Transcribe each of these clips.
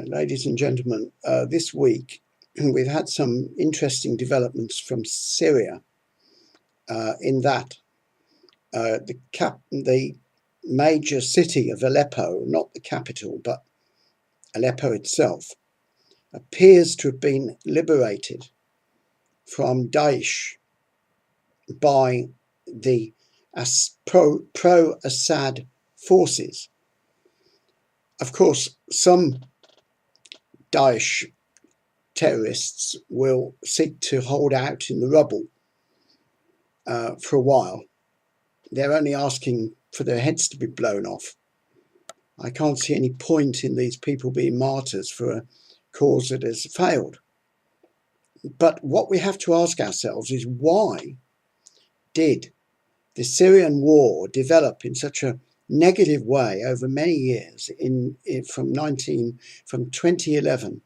Ladies and gentlemen, this week we've had some interesting developments from Syria, in that the major city of Aleppo, not the capital, but Aleppo itself, appears to have been liberated from Daesh by the pro-Assad forces. Of course, some Daesh terrorists will seek to hold out in the rubble for a while. They're only asking for their heads to be blown off. I can't see any point in these people being martyrs for a cause that has failed. But what we have to ask ourselves is, why did the Syrian war develop in such a negative way over many years from 2011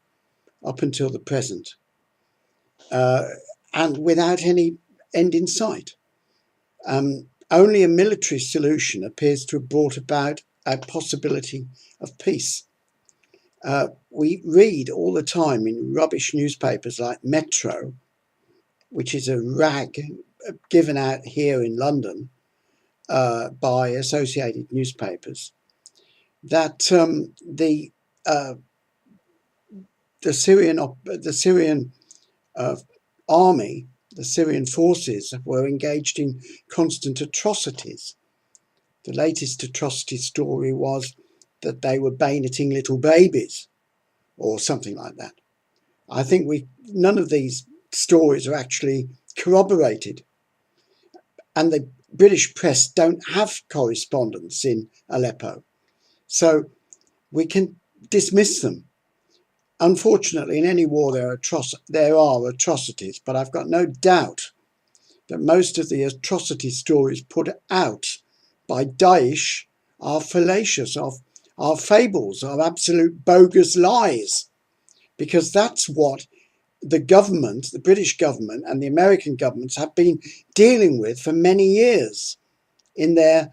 up until the present, and without any end in sight? Only a military solution appears to have brought about a possibility of peace. We read all the time in rubbish newspapers like Metro, which is a rag given out here in London by associated newspapers, that the Syrian army, the Syrian forces, were engaged in constant atrocities. The latest atrocity story was that they were bayoneting little babies or something like that. I think none of these stories are actually corroborated, and the British press don't have correspondence in Aleppo, so we can dismiss them. Unfortunately, in any war there are atrocities, but I've got no doubt that most of the atrocity stories put out by Daesh are fallacious, are fables, are absolute bogus lies, because that's what the government, the British government and the American governments have been dealing with for many years in their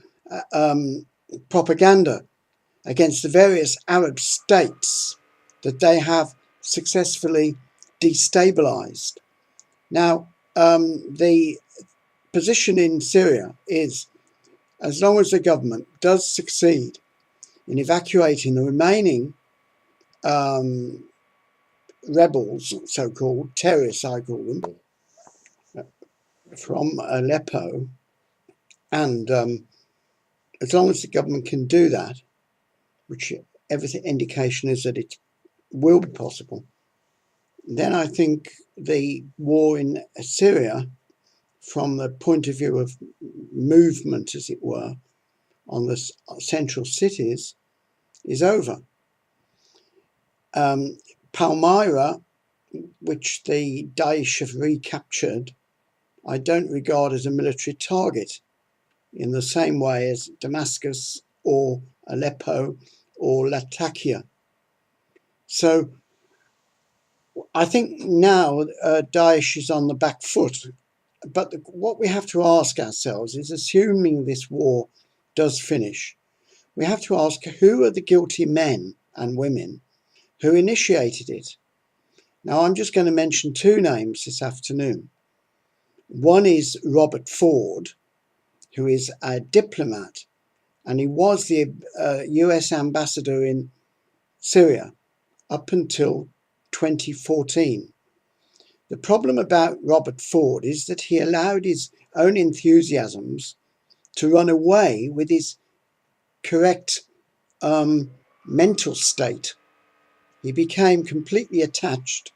propaganda against the various Arab states that they have successfully destabilized. Now, the position in Syria is, as long as the government does succeed in evacuating the remaining rebels, so-called terrorists, I call them, from Aleppo, and as long as the government can do that, which every indication is that it will be possible, then I think the war in Syria, from the point of view of movement, as it were, on the central cities, is over. Palmyra, which the Daesh have recaptured, I don't regard as a military target in the same way as Damascus or Aleppo or Latakia. So I think now Daesh is on the back foot. But what we have to ask ourselves is, assuming this war does finish, we have to ask, who are the guilty men and women who initiated it? Now, I'm just going to mention two names this afternoon. One is Robert Ford, who is a diplomat, and he was the US ambassador in Syria up until 2014. The problem about Robert Ford is that he allowed his own enthusiasms to run away with his correct mental state. He became completely attached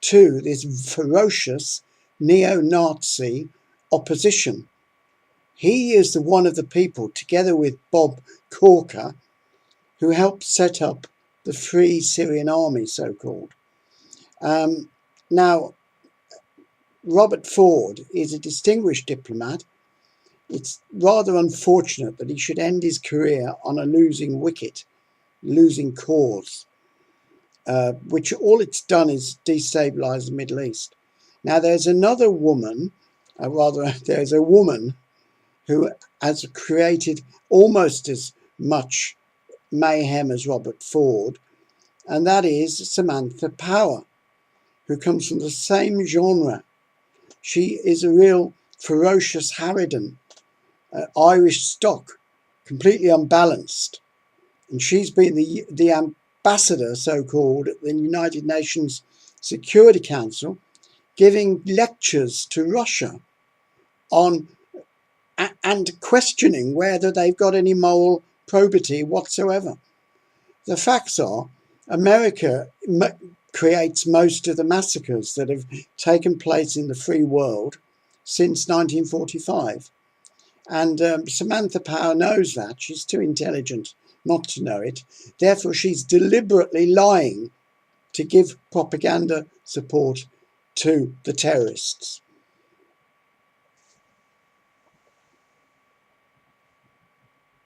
to this ferocious neo-Nazi opposition. He is one of the people, together with Bob Corker, who helped set up the Free Syrian Army, so-called. Now, Robert Ford is a distinguished diplomat. It's rather unfortunate that he should end his career on a losing wicket, losing cause, which all it's done is destabilize the Middle East. Now, there's another woman, there's a woman who has created almost as much mayhem as Robert Ford, and that is Samantha Power, who comes from the same genre. She is a real ferocious harridan, Irish stock, completely unbalanced. And she's been the ambassador, so-called, at the United Nations Security Council, giving lectures to Russia on and questioning whether they've got any moral probity whatsoever. The facts are, America creates most of the massacres that have taken place in the free world since 1945. And Samantha Power knows that. She's too intelligent not to know it. Therefore, she's deliberately lying to give propaganda support to the terrorists.